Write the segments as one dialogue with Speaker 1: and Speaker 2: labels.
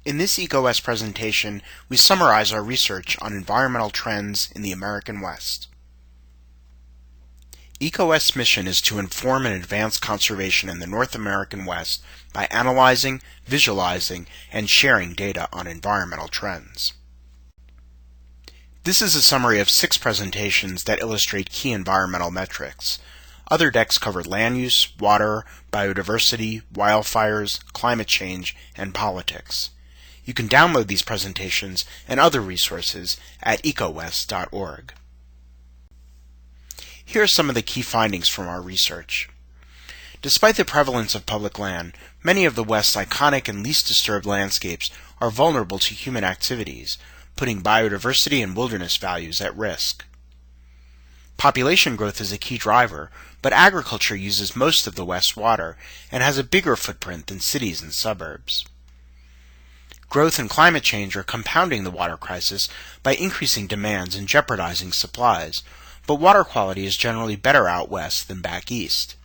Speaker 1: In this EcoWest presentation, we summarize our research on environmental trends in the American West. EcoWest's mission is to inform and advance conservation in the North American West by analyzing, visualizing, and sharing data on environmental trends. This is a summary of 6 presentations that illustrate key environmental metrics. Other decks covered land use, water, biodiversity, wildfires, climate change, and politics. You can download these presentations and other resources at ecowest.org. Here are some of the key findings from our research. Despite the prevalence of public land, many of the West's iconic and least disturbed landscapes are vulnerable to human activities, putting biodiversity and wilderness values at risk. Population growth is a key driver, but agriculture uses most of the West's water and has a bigger footprint than cities and suburbs. Growth and climate change are compounding the water crisis by increasing demands and jeopardizing supplies, but water quality is generally better out west than back east.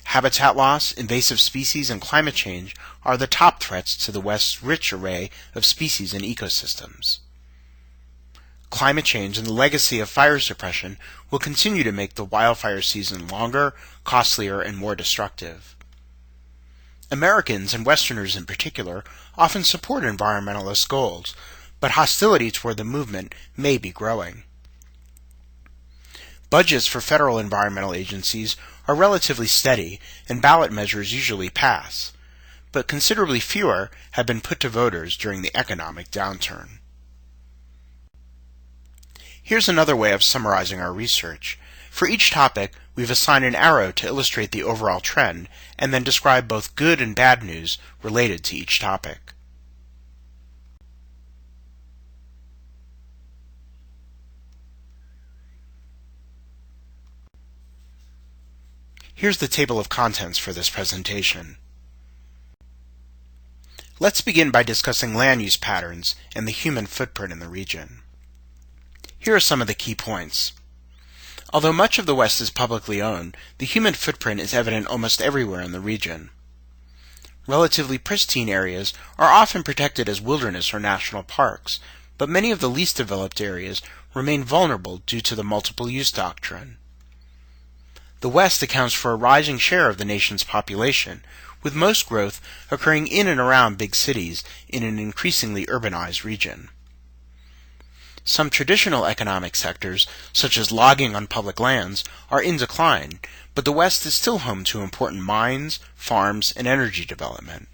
Speaker 1: Habitat loss, invasive species, and climate change are the top threats to the West's rich array of species and ecosystems. Climate change and the legacy of fire suppression will continue to make the wildfire season longer, costlier, and more destructive. Americans, and Westerners in particular, often support environmentalist goals, but hostility toward the movement may be growing. Budgets for federal environmental agencies are relatively steady, and ballot measures usually pass, but considerably fewer have been put to voters during the economic downturn. Here's another way of summarizing our research. For each topic, we've assigned an arrow to illustrate the overall trend, and then describe both good and bad news related to each topic. Here's the table of contents for this presentation. Let's begin by discussing land use patterns and the human footprint in the region. Here are some of the key points. Although much of the West is publicly owned, the human footprint is evident almost everywhere in the region. Relatively pristine areas are often protected as wilderness or national parks, but many of the least developed areas remain vulnerable due to the multiple use doctrine. The West accounts for a rising share of the nation's population, with most growth occurring in and around big cities in an increasingly urbanized region. Some traditional economic sectors, such as logging on public lands, are in decline, but the West is still home to important mines, farms, and energy development.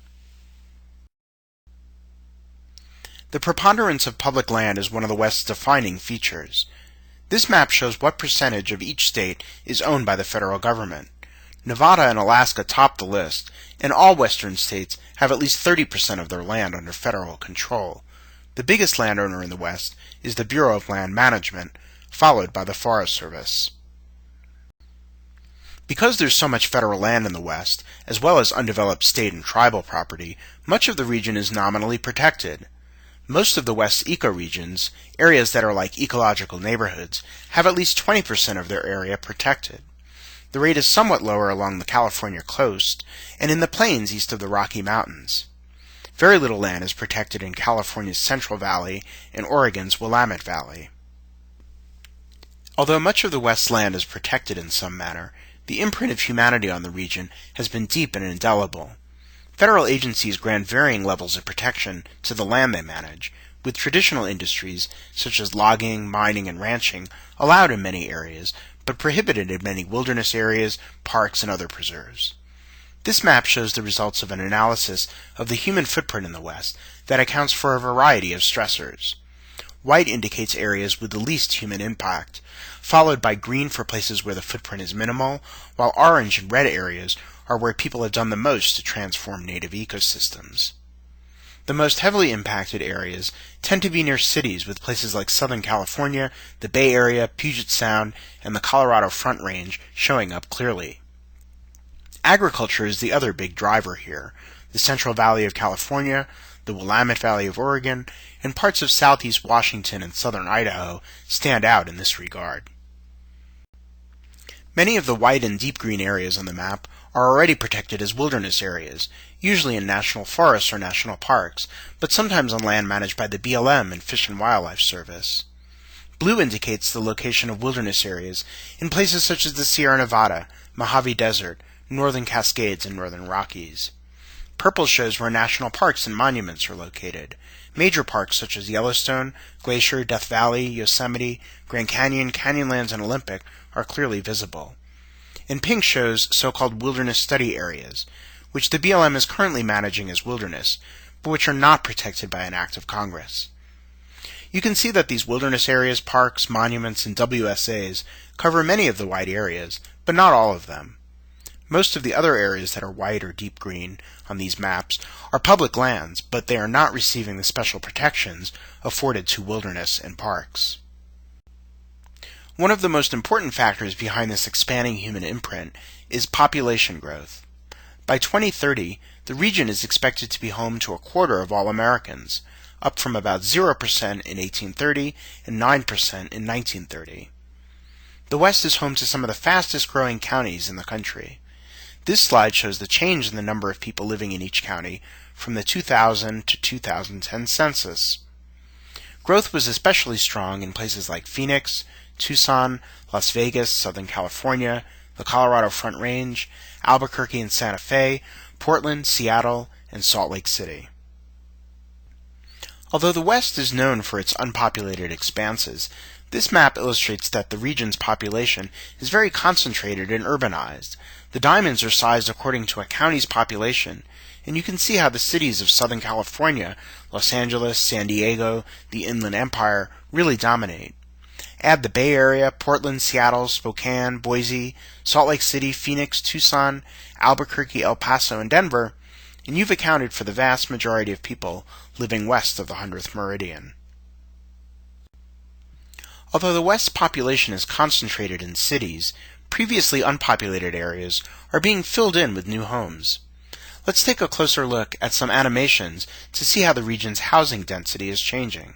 Speaker 1: The preponderance of public land is one of the West's defining features. This map shows what percentage of each state is owned by the federal government. Nevada and Alaska top the list, and all western states have at least 30% of their land under federal control. The biggest landowner in the West is the Bureau of Land Management, followed by the Forest Service. Because there's so much federal land in the West, as well as undeveloped state and tribal property, much of the region is nominally protected. Most of the West's ecoregions, areas that are like ecological neighborhoods, have at least 20% of their area protected. The rate is somewhat lower along the California coast and in the plains east of the Rocky Mountains. Very little land is protected in California's Central Valley and Oregon's Willamette Valley. Although much of the West's land is protected in some manner, the imprint of humanity on the region has been deep and indelible. Federal agencies grant varying levels of protection to the land they manage, with traditional industries such as logging, mining, and ranching allowed in many areas, but prohibited in many wilderness areas, parks, and other preserves. This map shows the results of an analysis of the human footprint in the West that accounts for a variety of stressors. White indicates areas with the least human impact, followed by green for places where the footprint is minimal, while orange and red areas are where people have done the most to transform native ecosystems. The most heavily impacted areas tend to be near cities, with places like Southern California, the Bay Area, Puget Sound, and the Colorado Front Range showing up clearly. Agriculture is the other big driver here. The Central Valley of California, the Willamette Valley of Oregon, and parts of southeast Washington and southern Idaho stand out in this regard. Many of the white and deep green areas on the map are already protected as wilderness areas, usually in national forests or national parks, but sometimes on land managed by the BLM and Fish and Wildlife Service. Blue indicates the location of wilderness areas in places such as the Sierra Nevada, Mojave Desert, Northern Cascades, and Northern Rockies. Purple shows where national parks and monuments are located. Major parks such as Yellowstone, Glacier, Death Valley, Yosemite, Grand Canyon, Canyonlands, and Olympic are clearly visible. And pink shows so-called wilderness study areas, which the BLM is currently managing as wilderness, but which are not protected by an act of Congress. You can see that these wilderness areas, parks, monuments, and WSAs cover many of the white areas, but not all of them. Most of the other areas that are white or deep green on these maps are public lands, but they are not receiving the special protections afforded to wilderness and parks. One of the most important factors behind this expanding human imprint is population growth. By 2030, the region is expected to be home to a quarter of all Americans, up from about 0% in 1830 and 9% in 1930. The West is home to some of the fastest growing counties in the country. This slide shows the change in the number of people living in each county from the 2000 to 2010 census. Growth was especially strong in places like Phoenix, Tucson, Las Vegas, Southern California, the Colorado Front Range, Albuquerque and Santa Fe, Portland, Seattle, and Salt Lake City. Although the West is known for its unpopulated expanses, this map illustrates that the region's population is very concentrated and urbanized. The diamonds are sized according to a county's population, and you can see how the cities of Southern California, Los Angeles, San Diego, the Inland Empire really dominate. Add the Bay Area, Portland, Seattle, Spokane, Boise, Salt Lake City, Phoenix, Tucson, Albuquerque, El Paso, and Denver, and you've accounted for the vast majority of people living west of the 100th meridian. Although the West's population is concentrated in cities, previously unpopulated areas are being filled in with new homes. Let's take a closer look at some animations to see how the region's housing density is changing.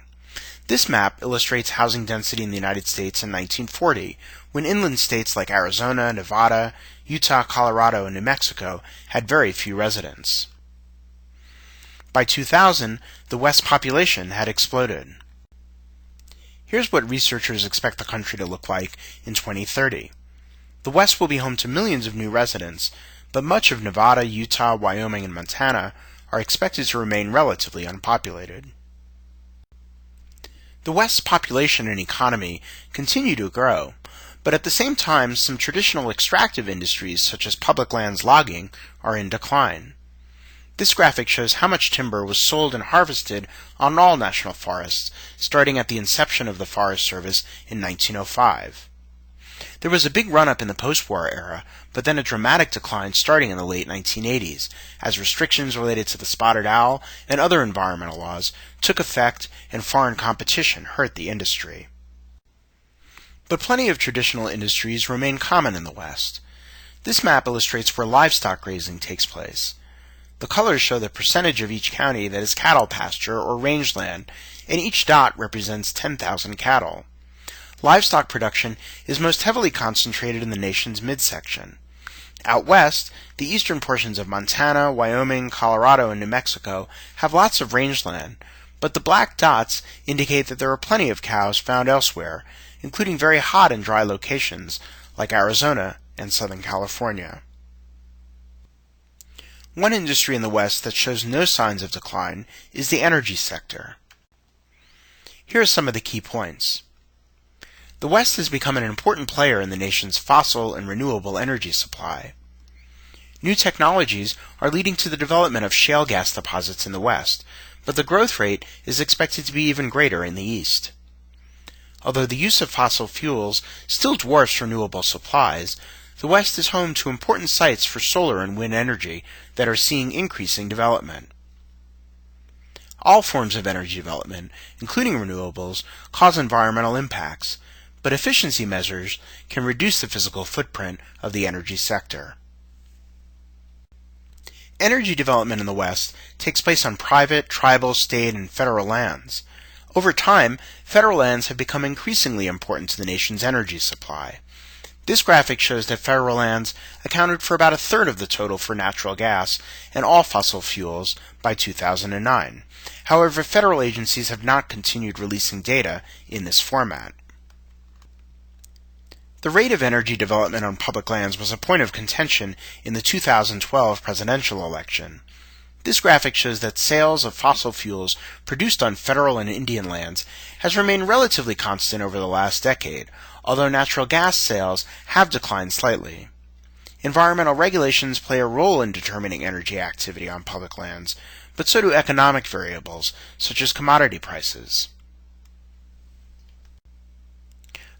Speaker 1: This map illustrates housing density in the United States in 1940, when inland states like Arizona, Nevada, Utah, Colorado, and New Mexico had very few residents. By 2000, the West's population had exploded. Here's what researchers expect the country to look like in 2030. The West will be home to millions of new residents, but much of Nevada, Utah, Wyoming, and Montana are expected to remain relatively unpopulated. The West's population and economy continue to grow, but at the same time, some traditional extractive industries such as public lands logging are in decline. This graphic shows how much timber was sold and harvested on all national forests, starting at the inception of the Forest Service in 1905. There was a big run-up in the post-war era, but then a dramatic decline starting in the late 1980s, as restrictions related to the spotted owl and other environmental laws took effect and foreign competition hurt the industry. But plenty of traditional industries remain common in the West. This map illustrates where livestock grazing takes place. The colors show the percentage of each county that is cattle pasture or rangeland, and each dot represents 10,000 cattle. Livestock production is most heavily concentrated in the nation's midsection. Out west, the eastern portions of Montana, Wyoming, Colorado, and New Mexico have lots of rangeland, but the black dots indicate that there are plenty of cows found elsewhere, including very hot and dry locations like Arizona and Southern California. One industry in the West that shows no signs of decline is the energy sector. Here are some of the key points. The West has become an important player in the nation's fossil and renewable energy supply. New technologies are leading to the development of shale gas deposits in the West, but the growth rate is expected to be even greater in the East. Although the use of fossil fuels still dwarfs renewable supplies, the West is home to important sites for solar and wind energy that are seeing increasing development. All forms of energy development, including renewables, cause environmental impacts, but efficiency measures can reduce the physical footprint of the energy sector. Energy development in the West takes place on private, tribal, state, and federal lands. Over time, federal lands have become increasingly important to the nation's energy supply. This graphic shows that federal lands accounted for about a third of the total for natural gas and all fossil fuels by 2009. However, federal agencies have not continued releasing data in this format. The rate of energy development on public lands was a point of contention in the 2012 presidential election. This graphic shows that sales of fossil fuels produced on federal and Indian lands has remained relatively constant over the last decade, although natural gas sales have declined slightly. Environmental regulations play a role in determining energy activity on public lands, but so do economic variables, such as commodity prices.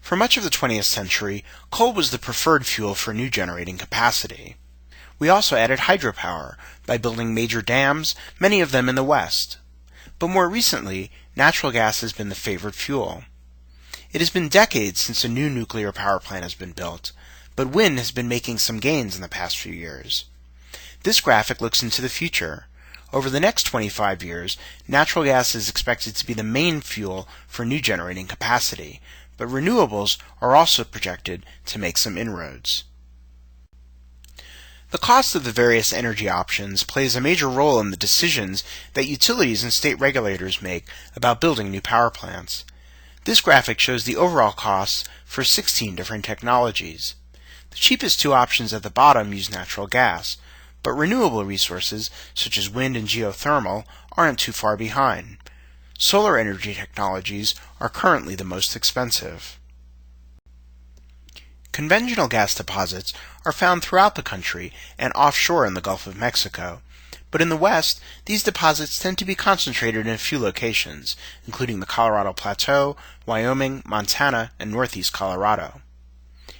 Speaker 1: For much of the 20th century, coal was the preferred fuel for new generating capacity. We also added hydropower by building major dams, many of them in the West. But more recently, natural gas has been the favored fuel. It has been decades since a new nuclear power plant has been built, but wind has been making some gains in the past few years. This graphic looks into the future. Over the next 25 years, natural gas is expected to be the main fuel for new generating capacity, but renewables are also projected to make some inroads. The cost of the various energy options plays a major role in the decisions that utilities and state regulators make about building new power plants. This graphic shows the overall costs for 16 different technologies. The cheapest two options at the bottom use natural gas, but renewable resources, such as wind and geothermal, aren't too far behind. Solar energy technologies are currently the most expensive. Conventional gas deposits are found throughout the country and offshore in the Gulf of Mexico, but in the West, these deposits tend to be concentrated in a few locations, including the Colorado Plateau, Wyoming, Montana, and northeast Colorado.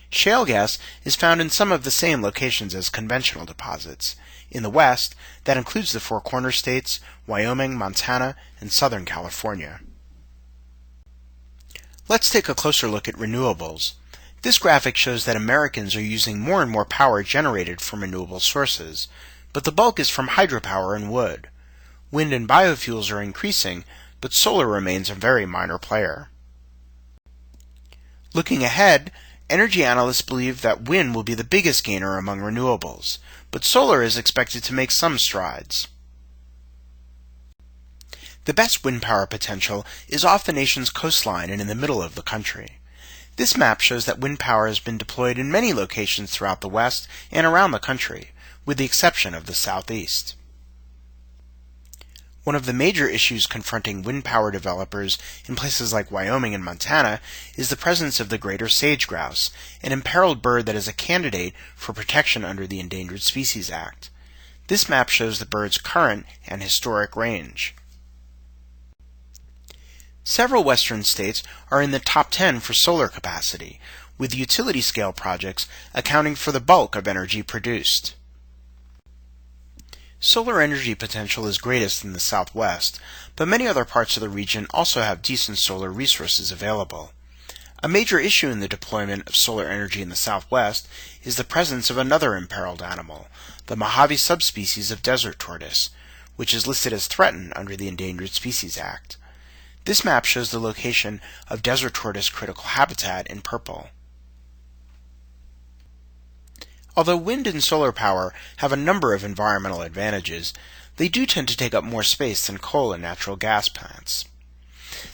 Speaker 1: Shale gas is found in some of the same locations as conventional deposits. In the West, that includes the Four Corner states, Wyoming, Montana, and Southern California. Let's take a closer look at renewables. This graphic shows that Americans are using more and more power generated from renewable sources, but the bulk is from hydropower and wood. Wind and biofuels are increasing, but solar remains a very minor player. Looking ahead, energy analysts believe that wind will be the biggest gainer among renewables, but solar is expected to make some strides. The best wind power potential is off the nation's coastline and in the middle of the country. This map shows that wind power has been deployed in many locations throughout the West and around the country, with the exception of the Southeast. One of the major issues confronting wind power developers in places like Wyoming and Montana is the presence of the greater sage grouse, an imperiled bird that is a candidate for protection under the Endangered Species Act. This map shows the bird's current and historic range. Several western states are in the top 10 for solar capacity, with utility-scale projects accounting for the bulk of energy produced. Solar energy potential is greatest in the Southwest, but many other parts of the region also have decent solar resources available. A major issue in the deployment of solar energy in the Southwest is the presence of another imperiled animal, the Mojave subspecies of desert tortoise, which is listed as threatened under the Endangered Species Act. This map shows the location of desert tortoise critical habitat in purple. Although wind and solar power have a number of environmental advantages, they do tend to take up more space than coal and natural gas plants.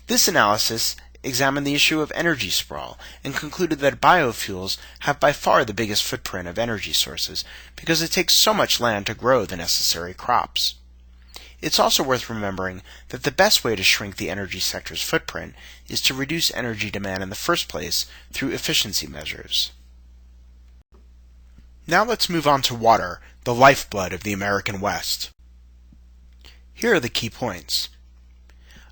Speaker 1: This analysis examined the issue of energy sprawl and concluded that biofuels have by far the biggest footprint of energy sources because it takes so much land to grow the necessary crops. It's also worth remembering that the best way to shrink the energy sector's footprint is to reduce energy demand in the first place through efficiency measures. Now let's move on to water, the lifeblood of the American West. Here are the key points.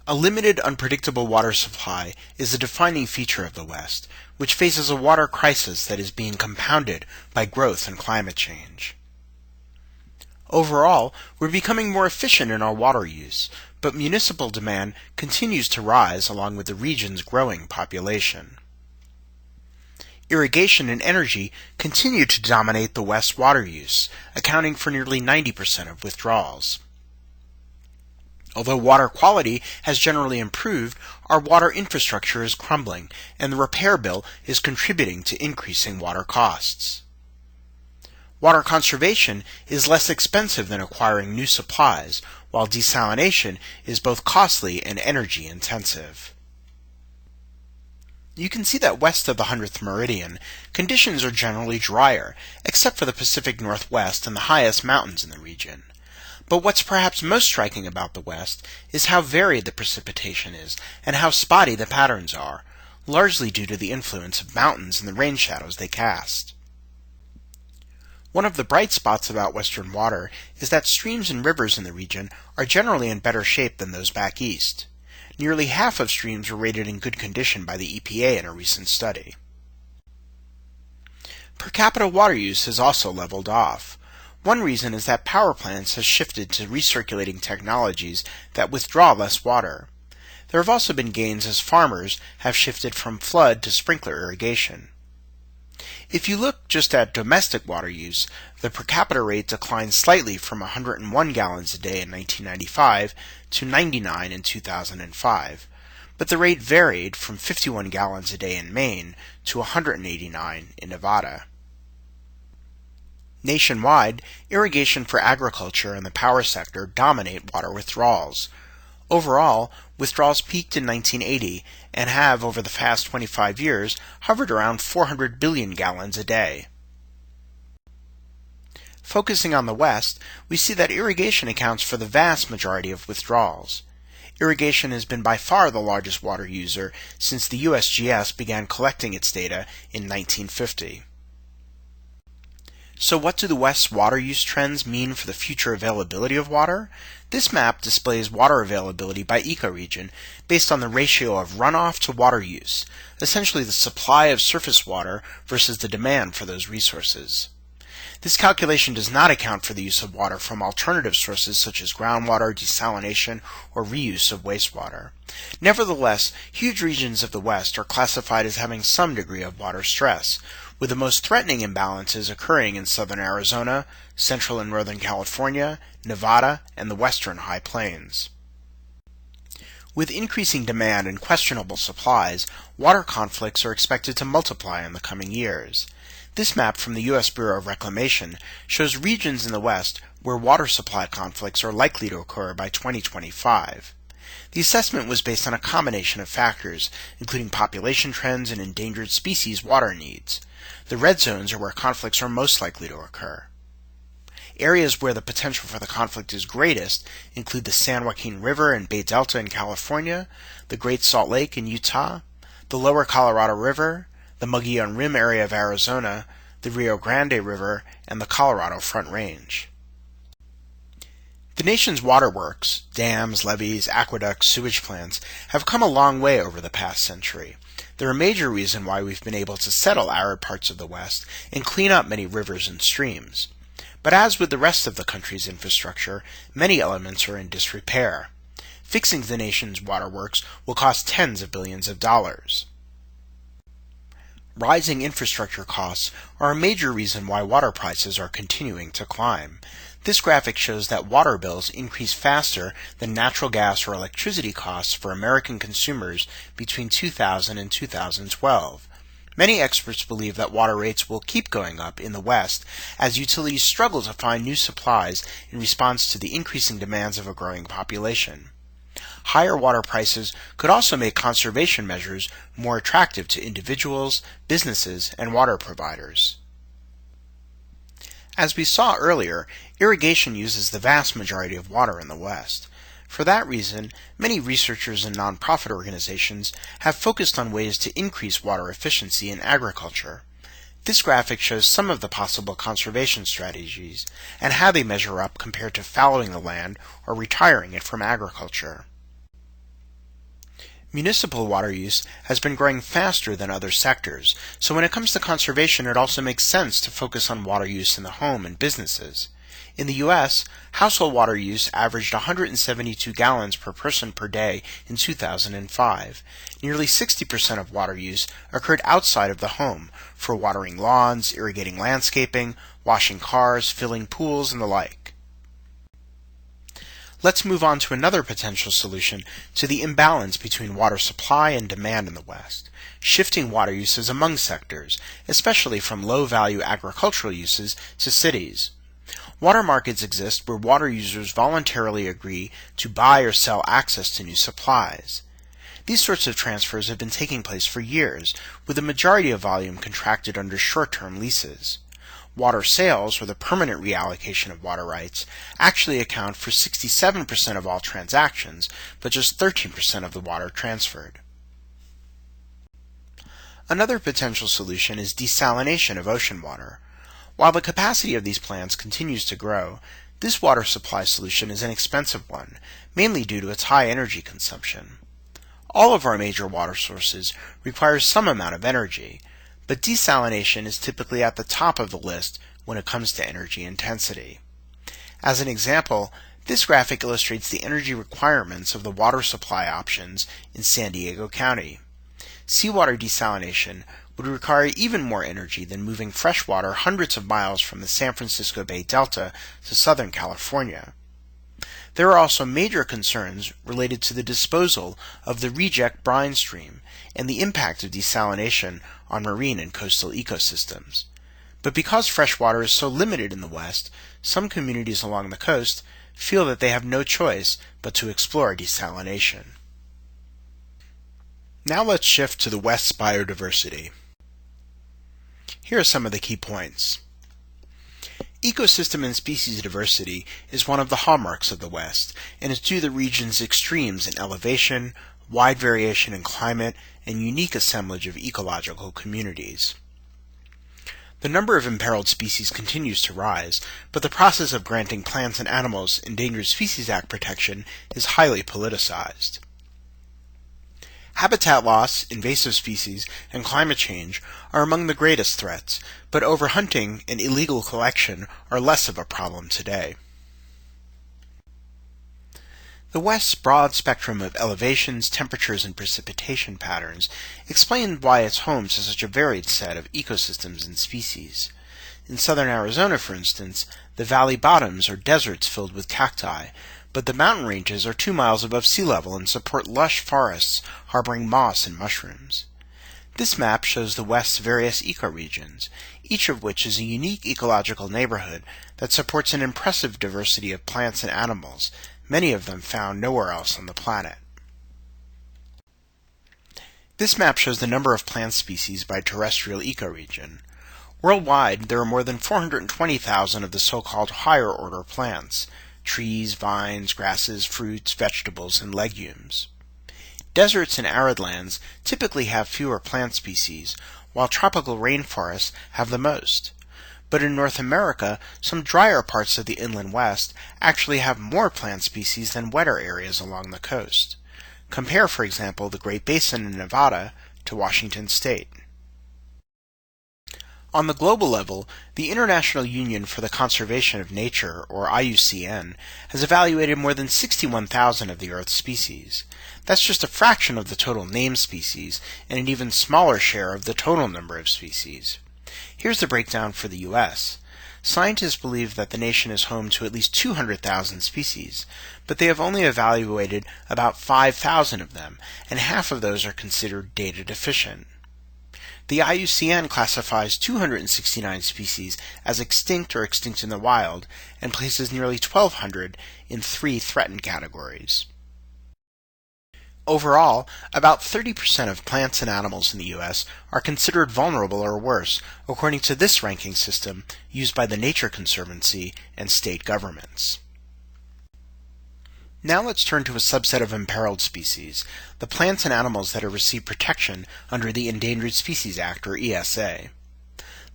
Speaker 1: A limited, unpredictable water supply is a defining feature of the West, which faces a water crisis that is being compounded by growth and climate change. Overall, we're becoming more efficient in our water use, but municipal demand continues to rise along with the region's growing population. Irrigation and energy continue to dominate the West's water use, accounting for nearly 90% of withdrawals. Although water quality has generally improved, our water infrastructure is crumbling, and the repair bill is contributing to increasing water costs. Water conservation is less expensive than acquiring new supplies, while desalination is both costly and energy intensive. You can see that west of the 100th meridian, conditions are generally drier, except for the Pacific Northwest and the highest mountains in the region. But what's perhaps most striking about the West is how varied the precipitation is and how spotty the patterns are, largely due to the influence of mountains and the rain shadows they cast. One of the bright spots about Western water is that streams and rivers in the region are generally in better shape than those back east. Nearly half of streams were rated in good condition by the EPA in a recent study. Per capita water use has also leveled off. One reason is that power plants have shifted to recirculating technologies that withdraw less water. There have also been gains as farmers have shifted from flood to sprinkler irrigation. If you look just at domestic water use, the per capita rate declined slightly from 101 gallons a day in 1995 to 99 in 2005, but the rate varied from 51 gallons a day in Maine to 189 in Nevada. Nationwide, irrigation for agriculture and the power sector dominate water withdrawals. Overall, withdrawals peaked in 1980 and have, over the past 25 years, hovered around 400 billion gallons a day. Focusing on the West, we see that irrigation accounts for the vast majority of withdrawals. Irrigation has been by far the largest water user since the USGS began collecting its data in 1950. So what do the West's water use trends mean for the future availability of water? This map displays water availability by ecoregion based on the ratio of runoff to water use, essentially the supply of surface water versus the demand for those resources. This calculation does not account for the use of water from alternative sources such as groundwater, desalination, or reuse of wastewater. Nevertheless, huge regions of the West are classified as having some degree of water stress, with the most threatening imbalances occurring in southern Arizona, central and northern California, Nevada, and the western high plains. With increasing demand and questionable supplies, water conflicts are expected to multiply in the coming years. This map from the U.S. Bureau of Reclamation shows regions in the West where water supply conflicts are likely to occur by 2025. The assessment was based on a combination of factors, including population trends and endangered species water needs. The red zones are where conflicts are most likely to occur. Areas where the potential for the conflict is greatest include the San Joaquin River and Bay Delta in California, the Great Salt Lake in Utah, the Lower Colorado River, the Mogollon Rim area of Arizona, the Rio Grande River, and the Colorado Front Range. The nation's waterworks, dams, levees, aqueducts, sewage plants, have come a long way over the past century. They're a major reason why we've been able to settle arid parts of the West and clean up many rivers and streams. But as with the rest of the country's infrastructure, many elements are in disrepair. Fixing the nation's waterworks will cost tens of billions of dollars. Rising infrastructure costs are a major reason why water prices are continuing to climb. This graphic shows that water bills increase faster than natural gas or electricity costs for American consumers between 2000 and 2012. Many experts believe that water rates will keep going up in the West as utilities struggle to find new supplies in response to the increasing demands of a growing population. Higher water prices could also make conservation measures more attractive to individuals, businesses, and water providers. As we saw earlier, irrigation uses the vast majority of water in the West. For that reason, many researchers and nonprofit organizations have focused on ways to increase water efficiency in agriculture. This graphic shows some of the possible conservation strategies and how they measure up compared to fallowing the land or retiring it from agriculture. Municipal water use has been growing faster than other sectors, so when it comes to conservation it also makes sense to focus on water use in the home and businesses. In the U.S., household water use averaged 172 gallons per person per day in 2005. Nearly 60% of water use occurred outside of the home, for watering lawns, irrigating landscaping, washing cars, filling pools, and the like. Let's move on to another potential solution to the imbalance between water supply and demand in the West: shifting water uses among sectors, especially from low-value agricultural uses to cities. Water markets exist where water users voluntarily agree to buy or sell access to new supplies. These sorts of transfers have been taking place for years, with the majority of volume contracted under short-term leases. Water sales, or the permanent reallocation of water rights, actually account for 67% of all transactions, but just 13% of the water transferred. Another potential solution is desalination of ocean water. While the capacity of these plants continues to grow, this water supply solution is an expensive one, mainly due to its high energy consumption. All of our major water sources require some amount of energy, but desalination is typically at the top of the list when it comes to energy intensity. As an example, this graphic illustrates the energy requirements of the water supply options in San Diego County. Seawater desalination would require even more energy than moving fresh water hundreds of miles from the San Francisco Bay Delta to Southern California. There are also major concerns related to the disposal of the reject brine stream and the impact of desalination on marine and coastal ecosystems. But because fresh water is so limited in the West, some communities along the coast feel that they have no choice but to explore desalination. Now let's shift to the West's biodiversity. Here are some of the key points. Ecosystem and species diversity is one of the hallmarks of the West, and is due to the region's extremes in elevation, wide variation in climate, and unique assemblage of ecological communities. The number of imperiled species continues to rise, but the process of granting plants and animals Endangered Species Act protection is highly politicized. Habitat loss, invasive species, and climate change are among the greatest threats, but overhunting and illegal collection are less of a problem today. The West's broad spectrum of elevations, temperatures, and precipitation patterns explain why it's home to such a varied set of ecosystems and species. In southern Arizona, for instance, the valley bottoms are deserts filled with cacti, but the mountain ranges are 2 miles above sea level and support lush forests harboring moss and mushrooms. This map shows the West's various ecoregions, each of which is a unique ecological neighborhood that supports an impressive diversity of plants and animals, many of them found nowhere else on the planet. This map shows the number of plant species by terrestrial ecoregion. Worldwide, there are more than 420,000 of the so-called higher-order plants: trees, vines, grasses, fruits, vegetables, and legumes. Deserts and arid lands typically have fewer plant species, while tropical rainforests have the most. But in North America, some drier parts of the inland West actually have more plant species than wetter areas along the coast. Compare, for example, the Great Basin in Nevada to Washington State. On the global level, the International Union for the Conservation of Nature, or IUCN, has evaluated more than 61,000 of the Earth's species. That's just a fraction of the total named species, and an even smaller share of the total number of species. Here's the breakdown for the U.S. Scientists believe that the nation is home to at least 200,000 species, but they have only evaluated about 5,000 of them, and half of those are considered data deficient. The IUCN classifies 269 species as extinct or extinct in the wild, and places nearly 1,200 in 3 threatened categories. Overall, about 30% of plants and animals in the U.S. are considered vulnerable or worse, according to this ranking system used by the Nature Conservancy and state governments. Now let's turn to a subset of imperiled species, the plants and animals that have received protection under the Endangered Species Act, or ESA.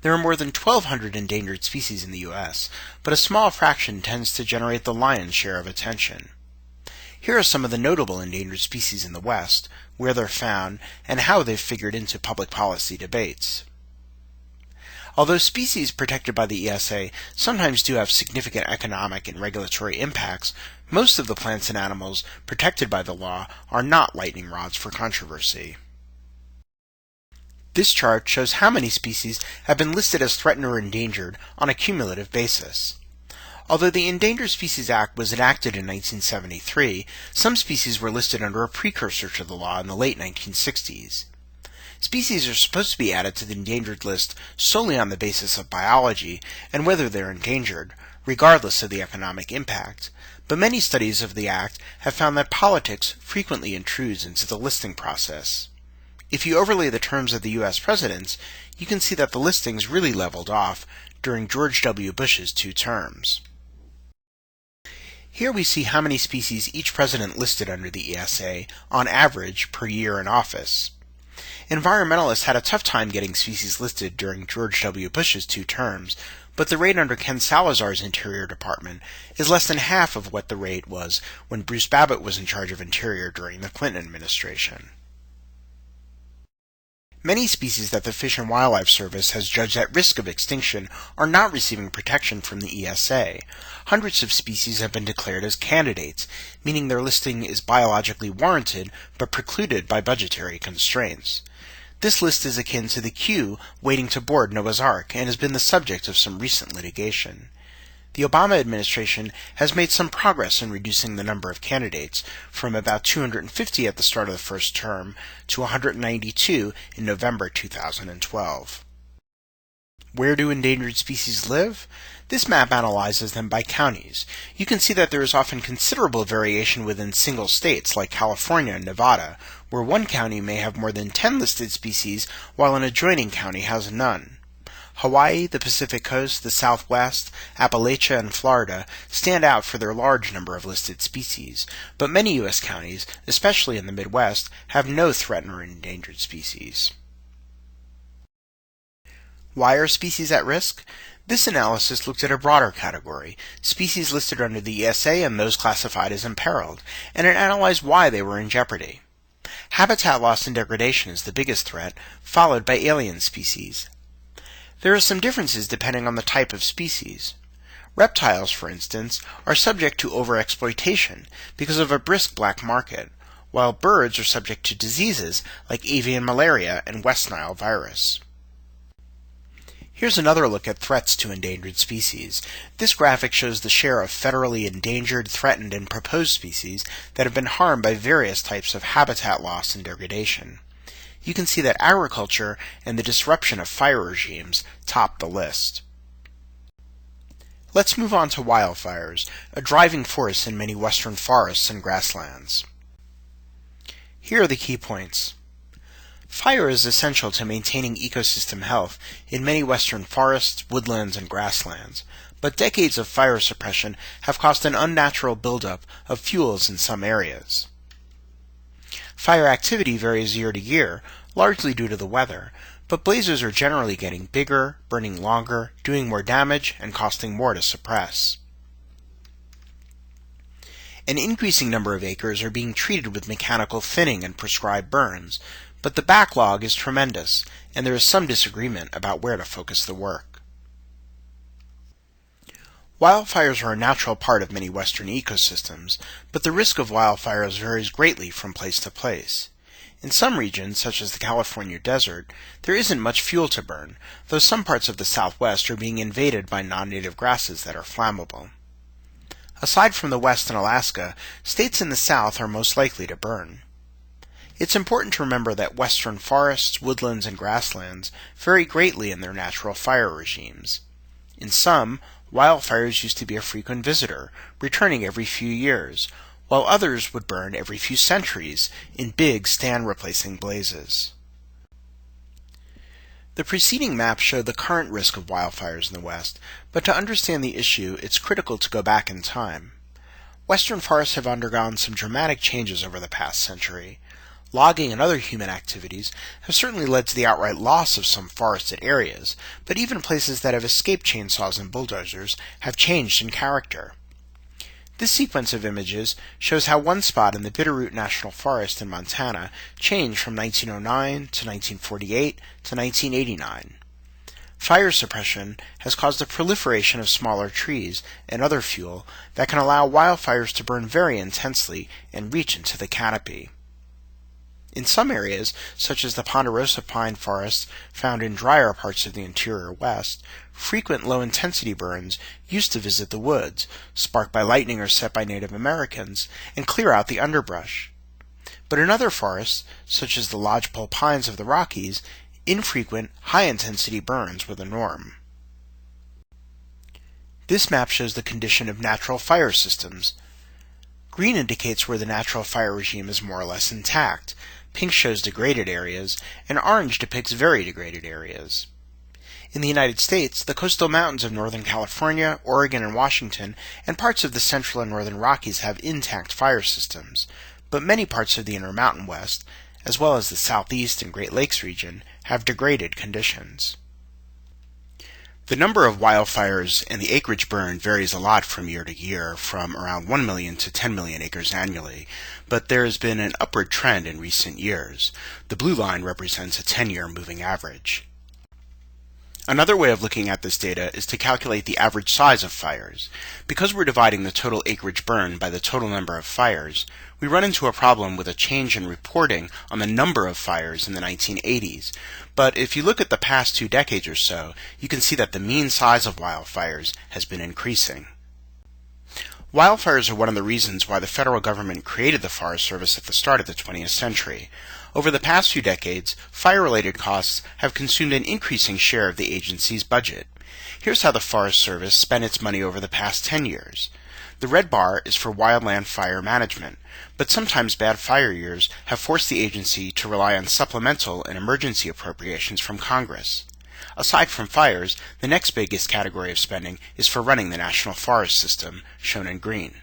Speaker 1: There are more than 1,200 endangered species in the U.S., but a small fraction tends to generate the lion's share of attention. Here are some of the notable endangered species in the West, where they're found, and how they've figured into public policy debates. Although species protected by the ESA sometimes do have significant economic and regulatory impacts, most of the plants and animals protected by the law are not lightning rods for controversy. This chart shows how many species have been listed as threatened or endangered on a cumulative basis. Although the Endangered Species Act was enacted in 1973, some species were listed under a precursor to the law in the late 1960s. Species are supposed to be added to the endangered list solely on the basis of biology and whether they're endangered, regardless of the economic impact. But many studies of the Act have found that politics frequently intrudes into the listing process. If you overlay the terms of the U.S. presidents, you can see that the listings really leveled off during George W. Bush's 2 terms. Here we see how many species each president listed under the ESA, on average, per year in office. Environmentalists had a tough time getting species listed during George W. Bush's 2 terms, but the rate under Ken Salazar's Interior Department is less than half of what the rate was when Bruce Babbitt was in charge of Interior during the Clinton administration. Many species that the Fish and Wildlife Service has judged at risk of extinction are not receiving protection from the ESA. Hundreds of species have been declared as candidates, meaning their listing is biologically warranted but precluded by budgetary constraints. This list is akin to the queue waiting to board Noah's Ark and has been the subject of some recent litigation. The Obama administration has made some progress in reducing the number of candidates from about 250 at the start of the first term to 192 in November 2012. Where do endangered species live? This map analyzes them by counties. You can see that there is often considerable variation within single states like California and Nevada, where one county may have more than 10 listed species while an adjoining county has none. Hawaii, the Pacific Coast, the Southwest, Appalachia, and Florida stand out for their large number of listed species, but many U.S. counties, especially in the Midwest, have no threatened or endangered species. Why are species at risk? This analysis looked at a broader category, species listed under the ESA and those classified as imperiled, and it analyzed why they were in jeopardy. Habitat loss and degradation is the biggest threat, followed by alien species. There are some differences depending on the type of species. Reptiles, for instance, are subject to overexploitation because of a brisk black market, while birds are subject to diseases like avian malaria and West Nile virus. Here's another look at threats to endangered species. This graphic shows the share of federally endangered, threatened, and proposed species that have been harmed by various types of habitat loss and degradation. You can see that agriculture and the disruption of fire regimes top the list. Let's move on to wildfires, a driving force in many western forests and grasslands. Here are the key points. Fire is essential to maintaining ecosystem health in many western forests, woodlands, and grasslands, but decades of fire suppression have caused an unnatural buildup of fuels in some areas. Fire activity varies year to year, largely due to the weather, but blazes are generally getting bigger, burning longer, doing more damage, and costing more to suppress. An increasing number of acres are being treated with mechanical thinning and prescribed burns, but the backlog is tremendous, and there is some disagreement about where to focus the work. Wildfires are a natural part of many western ecosystems, but the risk of wildfires varies greatly from place to place. In some regions, such as the California desert, there isn't much fuel to burn, though some parts of the Southwest are being invaded by non-native grasses that are flammable. Aside from the West and Alaska, states in the South are most likely to burn. It's important to remember that western forests, woodlands, and grasslands vary greatly in their natural fire regimes. In some, wildfires used to be a frequent visitor, returning every few years, while others would burn every few centuries in big stand-replacing blazes. The preceding map showed the current risk of wildfires in the West, but to understand the issue, it's critical to go back in time. Western forests have undergone some dramatic changes over the past century. Logging and other human activities have certainly led to the outright loss of some forested areas, but even places that have escaped chainsaws and bulldozers have changed in character. This sequence of images shows how one spot in the Bitterroot National Forest in Montana changed from 1909 to 1948 to 1989. Fire suppression has caused a proliferation of smaller trees and other fuel that can allow wildfires to burn very intensely and reach into the canopy. In some areas, such as the ponderosa pine forests found in drier parts of the interior West, frequent low-intensity burns used to visit the woods, sparked by lightning or set by Native Americans, and clear out the underbrush. But in other forests, such as the lodgepole pines of the Rockies, infrequent, high-intensity burns were the norm. This map shows the condition of natural fire systems. Green indicates where the natural fire regime is more or less intact, pink shows degraded areas, and orange depicts very degraded areas. In the United States, the coastal mountains of Northern California, Oregon, and Washington, and parts of the Central and Northern Rockies have intact fire systems, but many parts of the Intermountain West, as well as the Southeast and Great Lakes region, have degraded conditions. The number of wildfires and the acreage burned varies a lot from year to year, from around 1 million to 10 million acres annually, but there has been an upward trend in recent years. The blue line represents a 10-year moving average. Another way of looking at this data is to calculate the average size of fires. Because we're dividing the total acreage burned by the total number of fires, we run into a problem with a change in reporting on the number of fires in the 1980s. But if you look at the past 2 decades or so, you can see that the mean size of wildfires has been increasing. Wildfires are one of the reasons why the federal government created the Forest Service at the start of the 20th century. Over the past few decades, fire-related costs have consumed an increasing share of the agency's budget. Here's how the Forest Service spent its money over the past 10 years. The red bar is for wildland fire management, but sometimes bad fire years have forced the agency to rely on supplemental and emergency appropriations from Congress. Aside from fires, the next biggest category of spending is for running the National Forest System, shown in green.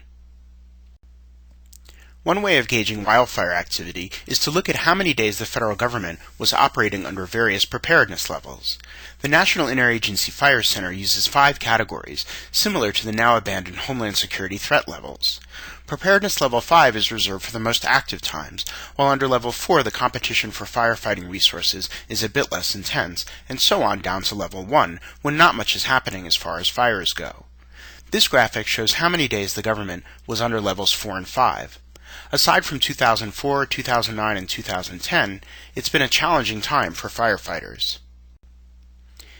Speaker 1: One way of gauging wildfire activity is to look at how many days the federal government was operating under various preparedness levels. The National Interagency Fire Center uses 5 categories, similar to the now abandoned Homeland Security threat levels. Preparedness Level 5 is reserved for the most active times, while under Level 4 the competition for firefighting resources is a bit less intense, and so on down to Level 1, when not much is happening as far as fires go. This graphic shows how many days the government was under Levels 4 and 5. Aside from 2004, 2009, and 2010, it's been a challenging time for firefighters.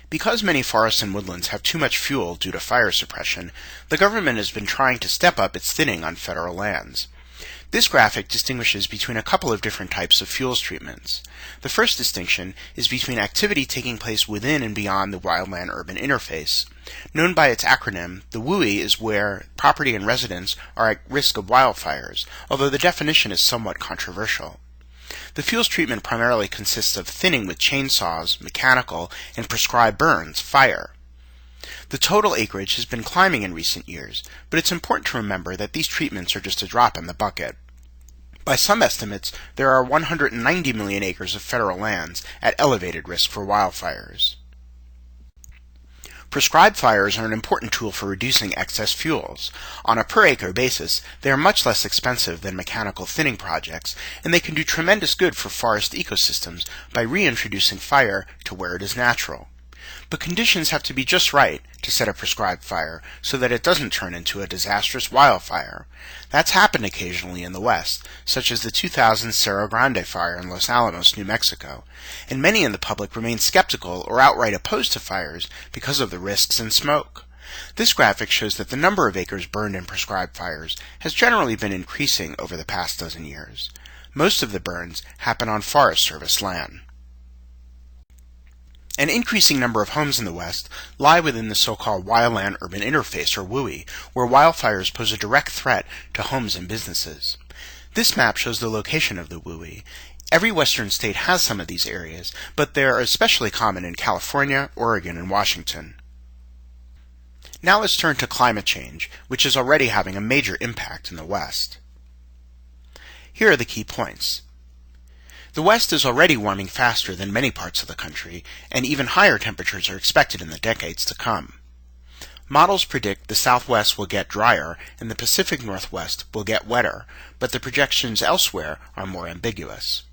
Speaker 1: Because many forests and woodlands have too much fuel due to fire suppression, the government has been trying to step up its thinning on federal lands. This graphic distinguishes between a couple of different types of fuels treatments. The first distinction is between activity taking place within and beyond the wildland-urban interface. Known by its acronym, the WUI is where property and residents are at risk of wildfires, although the definition is somewhat controversial. The fuels treatment primarily consists of thinning with chainsaws, mechanical, and prescribed burns, fire. The total acreage has been climbing in recent years, but it's important to remember that these treatments are just a drop in the bucket. By some estimates, there are 190 million acres of federal lands at elevated risk for wildfires. Prescribed fires are an important tool for reducing excess fuels. On a per-acre basis, they are much less expensive than mechanical thinning projects, and they can do tremendous good for forest ecosystems by reintroducing fire to where it is natural. But conditions have to be just right to set a prescribed fire so that it doesn't turn into a disastrous wildfire. That's happened occasionally in the West, such as the 2000 Cerro Grande fire in Los Alamos, New Mexico, and many in the public remain skeptical or outright opposed to fires because of the risks and smoke. This graphic shows that the number of acres burned in prescribed fires has generally been increasing over the past dozen years. Most of the burns happen on Forest Service land. An increasing number of homes in the West lie within the so-called wildland-urban interface, or WUI, where wildfires pose a direct threat to homes and businesses. This map shows the location of the WUI. Every western state has some of these areas, but they are especially common in California, Oregon, and Washington. Now let's turn to climate change, which is already having a major impact in the West. Here are the key points. The West is already warming faster than many parts of the country, and even higher temperatures are expected in the decades to come. Models predict the Southwest will get drier and the Pacific Northwest will get wetter, but the projections elsewhere are more ambiguous.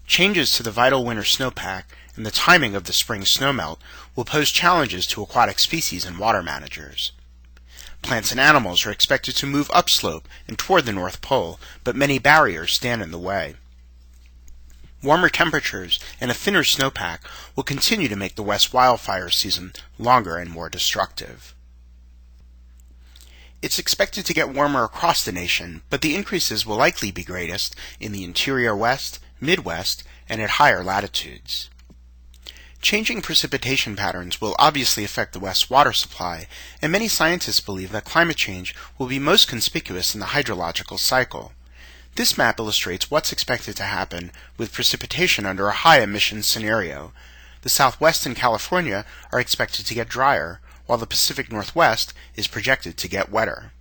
Speaker 1: Changes to the vital winter snowpack and the timing of the spring snowmelt will pose challenges to aquatic species and water managers. Plants and animals are expected to move upslope and toward the North Pole, but many barriers stand in the way. Warmer temperatures and a thinner snowpack will continue to make the West wildfire season longer and more destructive. It's expected to get warmer across the nation, but the increases will likely be greatest in the interior West, Midwest, and at higher latitudes. Changing precipitation patterns will obviously affect the West's water supply, and many scientists believe that climate change will be most conspicuous in the hydrological cycle. This map illustrates what's expected to happen with precipitation under a high emissions scenario. The Southwest and California are expected to get drier, while the Pacific Northwest is projected to get wetter.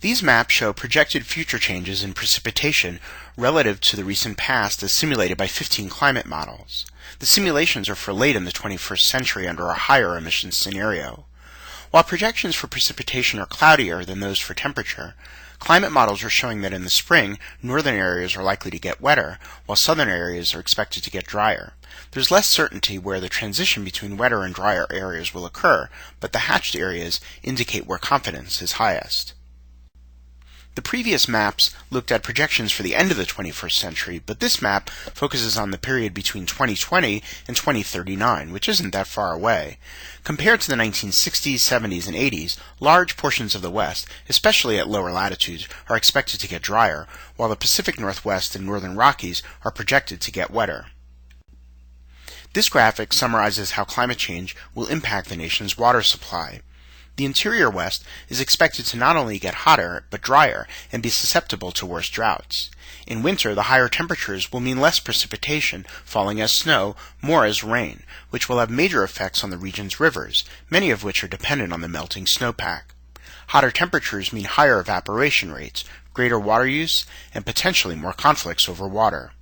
Speaker 1: These maps show projected future changes in precipitation relative to the recent past as simulated by 15 climate models. The simulations are for late in the 21st century under a higher emissions scenario. While projections for precipitation are cloudier than those for temperature, climate models are showing that in the spring, northern areas are likely to get wetter, while southern areas are expected to get drier. There's less certainty where the transition between wetter and drier areas will occur, but the hatched areas indicate where confidence is highest. The previous maps looked at projections for the end of the 21st century, but this map focuses on the period between 2020 and 2039, which isn't that far away. Compared to the 1960s, 70s, and 80s, large portions of the West, especially at lower latitudes, are expected to get drier, while the Pacific Northwest and Northern Rockies are projected to get wetter. This graphic summarizes how climate change will impact the nation's water supply. The interior West is expected to not only get hotter, but drier, and be susceptible to worse droughts. In winter, the higher temperatures will mean less precipitation, falling as snow, more as rain, which will have major effects on the region's rivers, many of which are dependent on the melting snowpack. Hotter temperatures mean higher evaporation rates, greater water use, and potentially more conflicts over water.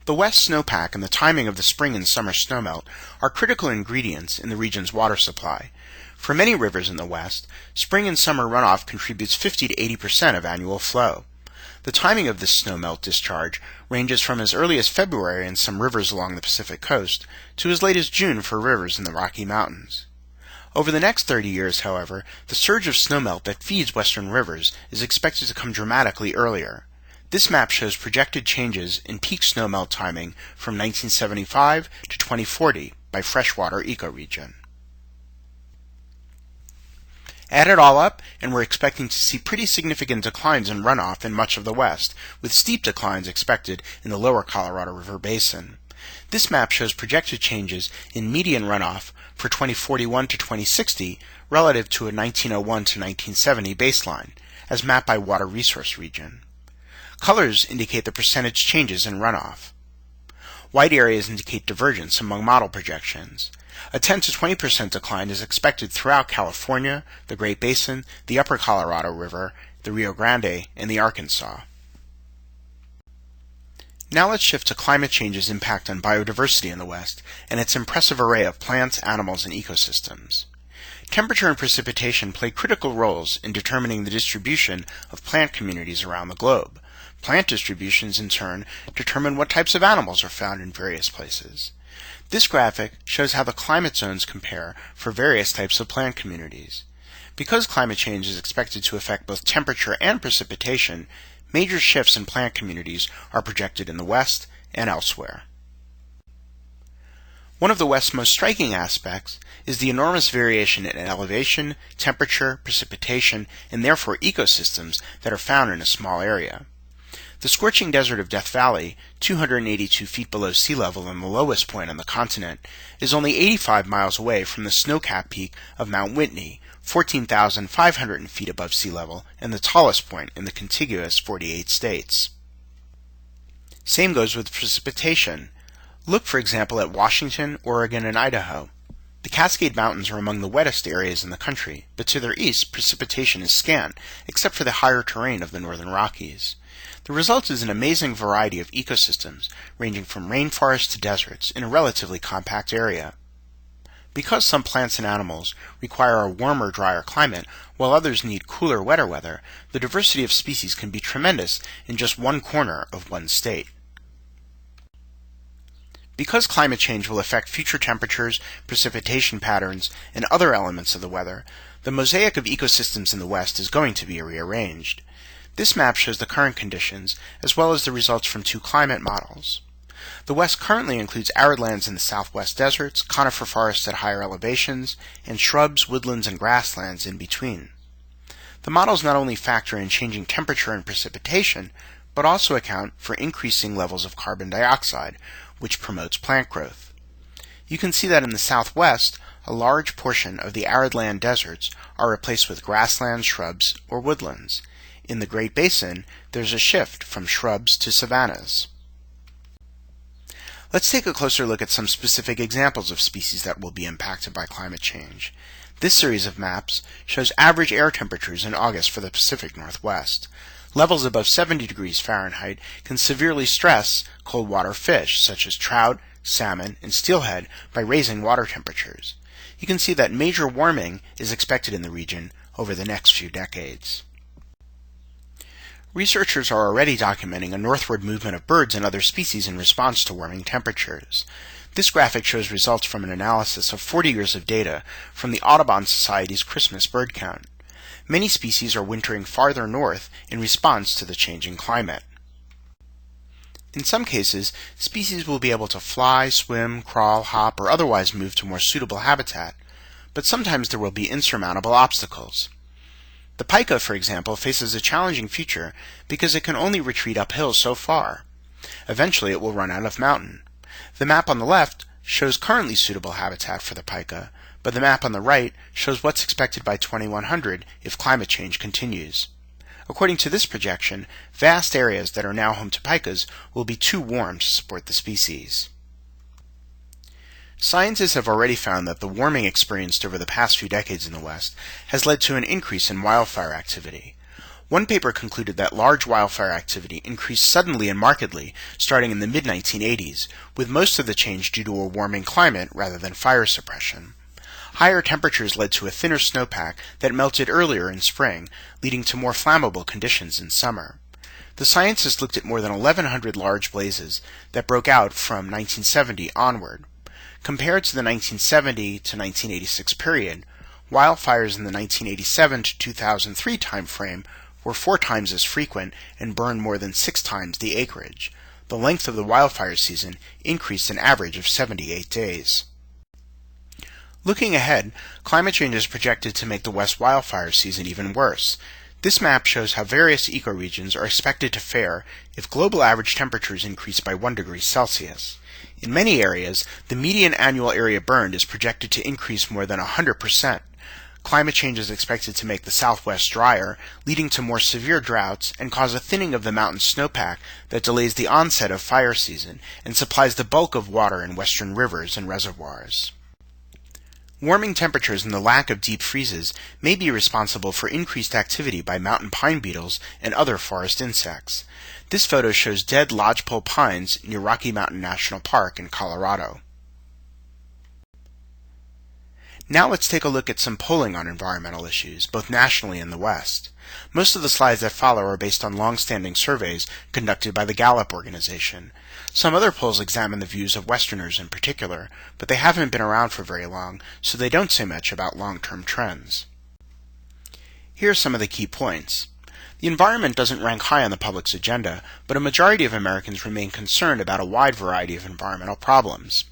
Speaker 1: The West snowpack and the timing of the spring and summer snowmelt are critical ingredients in the region's water supply. For many rivers in the West, spring and summer runoff contributes 50 to 80% of annual flow. The timing of this snowmelt discharge ranges from as early as February in some rivers along the Pacific coast to as late as June for rivers in the Rocky Mountains. Over the next 30 years, however, the surge of snowmelt that feeds western rivers is expected to come dramatically earlier. This map shows projected changes in peak snowmelt timing from 1975 to 2040 by freshwater ecoregion. Add it all up, and we're expecting to see pretty significant declines in runoff in much of the West, with steep declines expected in the lower Colorado River Basin. This map shows projected changes in median runoff for 2041 to 2060 relative to a 1901 to 1970 baseline, as mapped by water resource region. Colors indicate the percentage changes in runoff. White areas indicate divergence among model projections. A 10 to 20% decline is expected throughout California, the Great Basin, the Upper Colorado River, the Rio Grande, and the Arkansas. Now let's shift to climate change's impact on biodiversity in the West and its impressive array of plants, animals, and ecosystems. Temperature and precipitation play critical roles in determining the distribution of plant communities around the globe. Plant distributions, in turn, determine what types of animals are found in various places. This graphic shows how the climate zones compare for various types of plant communities. Because climate change is expected to affect both temperature and precipitation, major shifts in plant communities are projected in the West and elsewhere. One of the West's most striking aspects is the enormous variation in elevation, temperature, precipitation, and therefore ecosystems that are found in a small area. The scorching desert of Death Valley, 282 feet below sea level and the lowest point on the continent, is only 85 miles away from the snow-capped peak of Mount Whitney, 14,500 feet above sea level and the tallest point in the contiguous 48 states. Same goes with precipitation. Look, for example, at Washington, Oregon, and Idaho. The Cascade Mountains are among the wettest areas in the country, but to their east, precipitation is scant, except for the higher terrain of the northern Rockies. The result is an amazing variety of ecosystems, ranging from rainforests to deserts, in a relatively compact area. Because some plants and animals require a warmer, drier climate, while others need cooler, wetter weather, the diversity of species can be tremendous in just one corner of one state. Because climate change will affect future temperatures, precipitation patterns, and other elements of the weather, the mosaic of ecosystems in the West is going to be rearranged. This map shows the current conditions, as well as the results from two climate models. The West currently includes arid lands in the southwest deserts, conifer forests at higher elevations, and shrubs, woodlands, and grasslands in between. The models not only factor in changing temperature and precipitation, but also account for increasing levels of carbon dioxide, which promotes plant growth. You can see that in the southwest, a large portion of the arid land deserts are replaced with grasslands, shrubs, or woodlands. In the Great Basin, there's a shift from shrubs to savannas. Let's take a closer look at some specific examples of species that will be impacted by climate change. This series of maps shows average air temperatures in August for the Pacific Northwest. Levels above 70 degrees Fahrenheit can severely stress cold water fish, such as trout, salmon, and steelhead, by raising water temperatures. You can see that major warming is expected in the region over the next few decades. Researchers are already documenting a northward movement of birds and other species in response to warming temperatures. This graphic shows results from an analysis of 40 years of data from the Audubon Society's Christmas bird count. Many species are wintering farther north in response to the changing climate. In some cases, species will be able to fly, swim, crawl, hop, or otherwise move to more suitable habitat, but sometimes there will be insurmountable obstacles. The pika, for example, faces a challenging future because it can only retreat uphill so far. Eventually it will run out of mountain. The map on the left shows currently suitable habitat for the pika, but the map on the right shows what's expected by 2100 if climate change continues. According to this projection, vast areas that are now home to pikas will be too warm to support the species. Scientists have already found that the warming experienced over the past few decades in the West has led to an increase in wildfire activity. One paper concluded that large wildfire activity increased suddenly and markedly starting in the mid-1980s, with most of the change due to a warming climate rather than fire suppression. Higher temperatures led to a thinner snowpack that melted earlier in spring, leading to more flammable conditions in summer. The scientists looked at more than 1,100 large blazes that broke out from 1970 onward. Compared to the 1970 to 1986 period, wildfires in the 1987 to 2003 timeframe were 4 times as frequent and burned more than 6 times the acreage. The length of the wildfire season increased an average of 78 days. Looking ahead, climate change is projected to make the West wildfire season even worse. This map shows how various ecoregions are expected to fare if global average temperatures increase by 1 degree Celsius. In many areas, the median annual area burned is projected to increase more than 100%. Climate change is expected to make the Southwest drier, leading to more severe droughts and cause a thinning of the mountain snowpack that delays the onset of fire season and supplies the bulk of water in western rivers and reservoirs. Warming temperatures and the lack of deep freezes may be responsible for increased activity by mountain pine beetles and other forest insects. This photo shows dead lodgepole pines near Rocky Mountain National Park in Colorado. Now let's take a look at some polling on environmental issues, both nationally and in the West. Most of the slides that follow are based on long-standing surveys conducted by the Gallup organization. Some other polls examine the views of Westerners in particular, but they haven't been around for very long, so they don't say much about long-term trends. Here are some of the key points. The environment doesn't rank high on the public's agenda, but a majority of Americans remain concerned about a wide variety of environmental problems.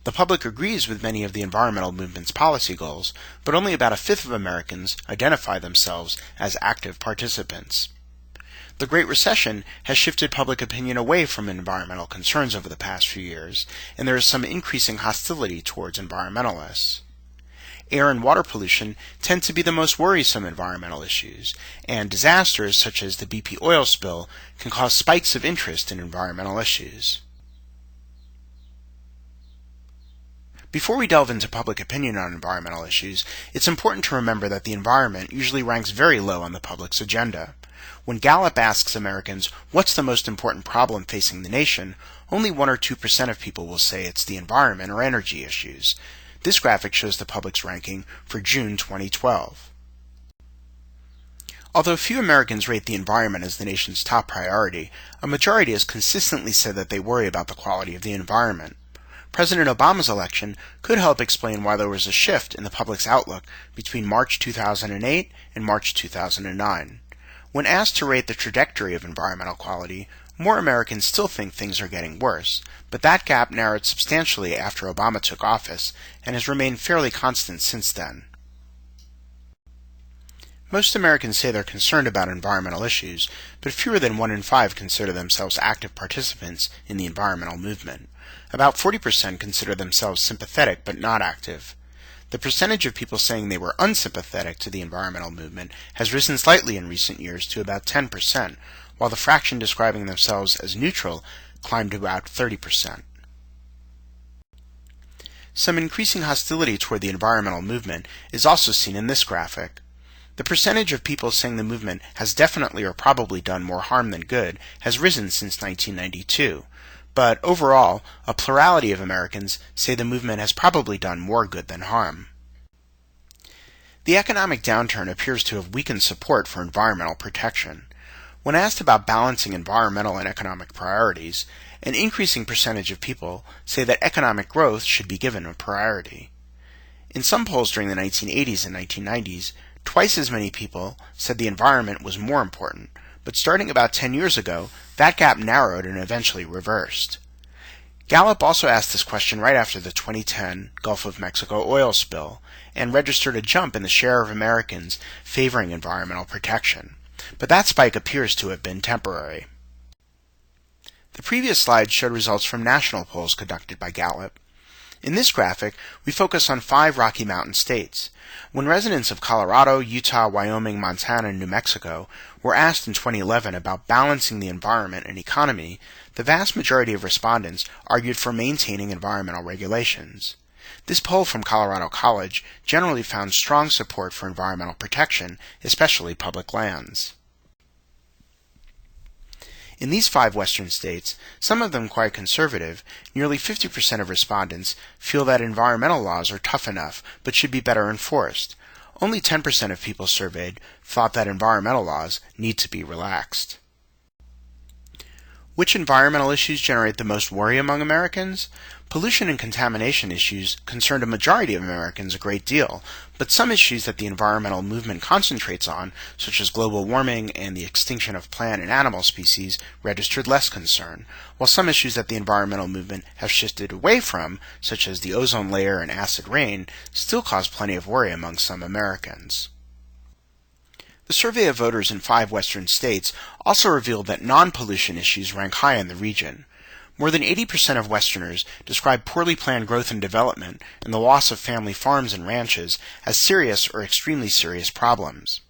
Speaker 1: The public agrees with many of the environmental movement's policy goals, but only about 1/5 of Americans identify themselves as active participants. The Great Recession has shifted public opinion away from environmental concerns over the past few years, and there is some increasing hostility towards environmentalists. Air and water pollution tend to be the most worrisome environmental issues, and disasters such as the BP oil spill can cause spikes of interest in environmental issues. Before we delve into public opinion on environmental issues, it's important to remember that the environment usually ranks very low on the public's agenda. When Gallup asks Americans, what's the most important problem facing the nation, only 1 or 2% of people will say it's the environment or energy issues. This graphic shows the public's ranking for June 2012. Although few Americans rate the environment as the nation's top priority, a majority has consistently said that they worry about the quality of the environment. President Obama's election could help explain why there was a shift in the public's outlook between March 2008 and March 2009. When asked to rate the trajectory of environmental quality, more Americans still think things are getting worse, but that gap narrowed substantially after Obama took office and has remained fairly constant since then. Most Americans say they're concerned about environmental issues, but fewer than 1 in 5 consider themselves active participants in the environmental movement. About 40% consider themselves sympathetic but not active. The percentage of people saying they were unsympathetic to the environmental movement has risen slightly in recent years to about 10%, while the fraction describing themselves as neutral climbed to about 30%. Some increasing hostility toward the environmental movement is also seen in this graphic. The percentage of people saying the movement has definitely or probably done more harm than good has risen since 1992, but overall, a plurality of Americans say the movement has probably done more good than harm. The economic downturn appears to have weakened support for environmental protection. When asked about balancing environmental and economic priorities, an increasing percentage of people say that economic growth should be given a priority. In some polls during the 1980s and 1990s, twice as many people said the environment was more important, but starting about 10 years ago, that gap narrowed and eventually reversed. Gallup also asked this question right after the 2010 Gulf of Mexico oil spill, and registered a jump in the share of Americans favoring environmental protection. But that spike appears to have been temporary. The previous slide showed results from national polls conducted by Gallup. In this graphic, we focus on 5 Rocky Mountain states. When residents of Colorado, Utah, Wyoming, Montana, and New Mexico were asked in 2011 about balancing the environment and economy, the vast majority of respondents argued for maintaining environmental regulations. This poll from Colorado College generally found strong support for environmental protection, especially public lands. In these 5 western states, some of them quite conservative, nearly 50% of respondents feel that environmental laws are tough enough but should be better enforced. Only 10% of people surveyed thought that environmental laws need to be relaxed. Which environmental issues generate the most worry among Americans? Pollution and contamination issues concerned a majority of Americans a great deal, but some issues that the environmental movement concentrates on, such as global warming and the extinction of plant and animal species, registered less concern, while some issues that the environmental movement has shifted away from, such as the ozone layer and acid rain, still cause plenty of worry among some Americans. The survey of voters in 5 western states also revealed that non-pollution issues rank high in the region. More than 80% of Westerners describe poorly planned growth and development and the loss of family farms and ranches as serious or extremely serious problems.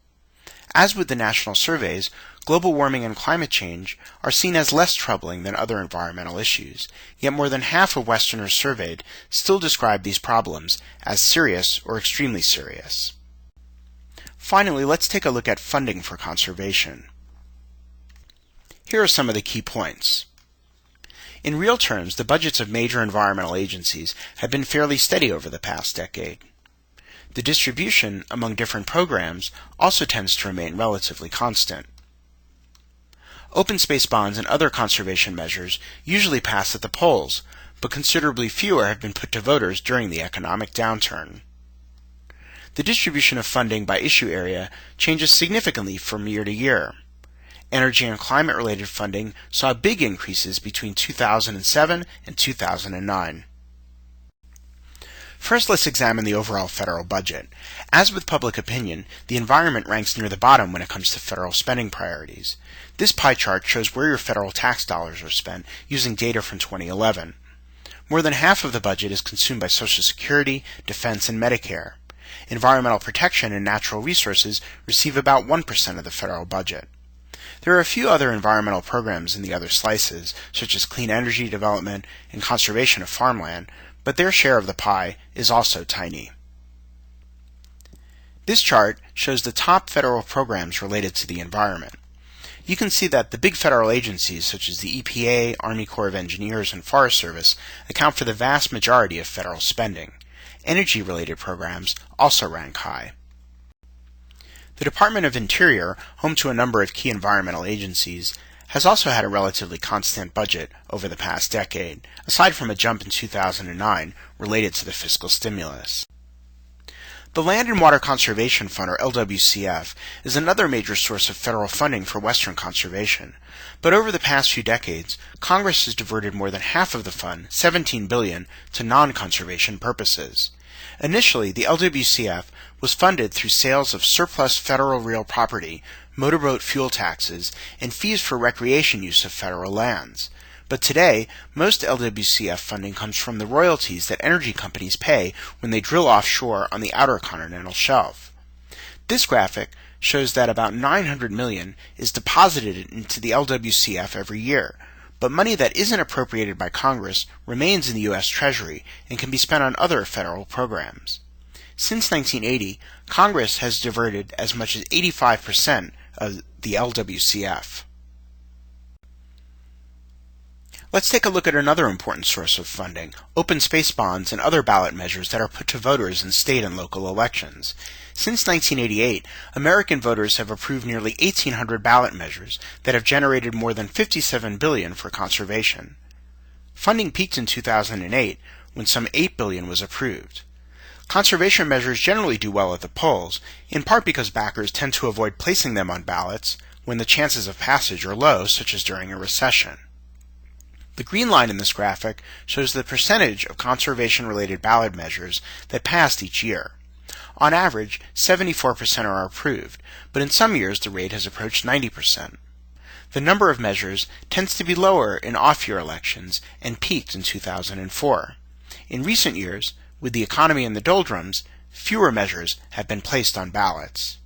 Speaker 1: As with the national surveys, global warming and climate change are seen as less troubling than other environmental issues, yet more than half of Westerners surveyed still describe these problems as serious or extremely serious. Finally, let's take a look at funding for conservation. Here are some of the key points. In real terms, the budgets of major environmental agencies have been fairly steady over the past decade. The distribution among different programs also tends to remain relatively constant. Open space bonds and other conservation measures usually pass at the polls, but considerably fewer have been put to voters during the economic downturn. The distribution of funding by issue area changes significantly from year to year. Energy and climate-related funding saw big increases between 2007 and 2009. First, let's examine the overall federal budget. As with public opinion, the environment ranks near the bottom when it comes to federal spending priorities. This pie chart shows where your federal tax dollars are spent using data from 2011. More than half of the budget is consumed by Social Security, Defense, and Medicare. Environmental protection and natural resources receive about 1% of the federal budget. There are a few other environmental programs in the other slices, such as clean energy development and conservation of farmland, but their share of the pie is also tiny. This chart shows the top federal programs related to the environment. You can see that the big federal agencies, such as the EPA, Army Corps of Engineers, and Forest Service, account for the vast majority of federal spending. Energy-related programs also rank high. The Department of Interior, home to a number of key environmental agencies, has also had a relatively constant budget over the past decade, aside from a jump in 2009 related to the fiscal stimulus. The Land and Water Conservation Fund, or LWCF, is another major source of federal funding for Western conservation. But over the past few decades, Congress has diverted more than half of the fund, $17 billion, to non-conservation purposes. Initially, the LWCF was funded through sales of surplus federal real property, motorboat fuel taxes, and fees for recreation use of federal lands. But today, most LWCF funding comes from the royalties that energy companies pay when they drill offshore on the outer continental shelf. This graphic shows that about $900 million is deposited into the LWCF every year, but money that isn't appropriated by Congress remains in the U.S. Treasury and can be spent on other federal programs. Since 1980, Congress has diverted as much as 85% of the LWCF. Let's take a look at another important source of funding, open space bonds and other ballot measures that are put to voters in state and local elections. Since 1988, American voters have approved nearly 1,800 ballot measures that have generated more than $57 billion for conservation. Funding peaked in 2008, when some $8 billion was approved. Conservation measures generally do well at the polls, in part because backers tend to avoid placing them on ballots when the chances of passage are low, such as during a recession. The green line in this graphic shows the percentage of conservation-related ballot measures that passed each year. On average, 74% are approved, but in some years the rate has approached 90%. The number of measures tends to be lower in off-year elections and peaked in 2004. In recent years, with the economy in the doldrums, fewer measures have been placed on ballots.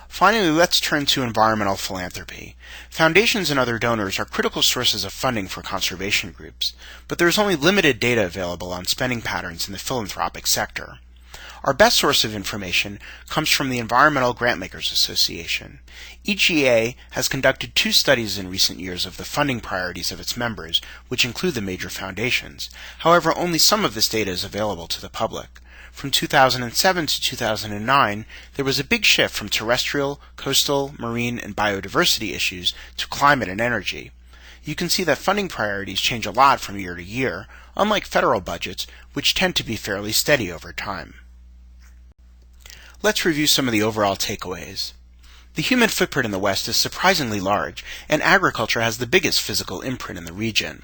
Speaker 1: Finally, let's turn to environmental philanthropy. Foundations and other donors are critical sources of funding for conservation groups, but there is only limited data available on spending patterns in the philanthropic sector. Our best source of information comes from the Environmental Grantmakers Association. EGA has conducted 2 studies in recent years of the funding priorities of its members, which include the major foundations. However, only some of this data is available to the public. From 2007 to 2009, there was a big shift from terrestrial, coastal, marine, and biodiversity issues to climate and energy. You can see that funding priorities change a lot from year to year, unlike federal budgets, which tend to be fairly steady over time. Let's review some of the overall takeaways. The human footprint in the West is surprisingly large, and agriculture has the biggest physical imprint in the region.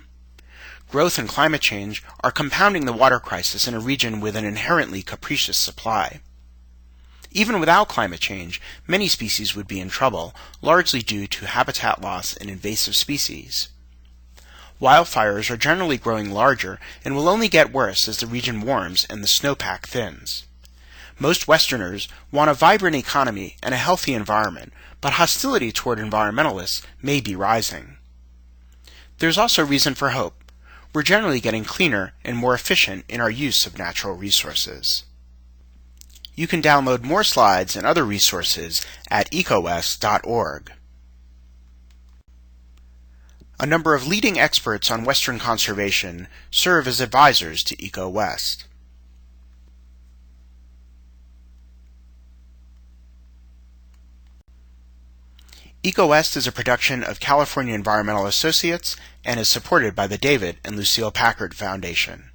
Speaker 1: Growth and climate change are compounding the water crisis in a region with an inherently capricious supply. Even without climate change, many species would be in trouble, largely due to habitat loss and invasive species. Wildfires are generally growing larger and will only get worse as the region warms and the snowpack thins. Most Westerners want a vibrant economy and a healthy environment, but hostility toward environmentalists may be rising. There's also reason for hope. We're generally getting cleaner and more efficient in our use of natural resources. You can download more slides and other resources at ecowest.org. A number of leading experts on Western conservation serve as advisors to EcoWest. EcoWest is a production of California Environmental Associates and is supported by the David and Lucille Packard Foundation.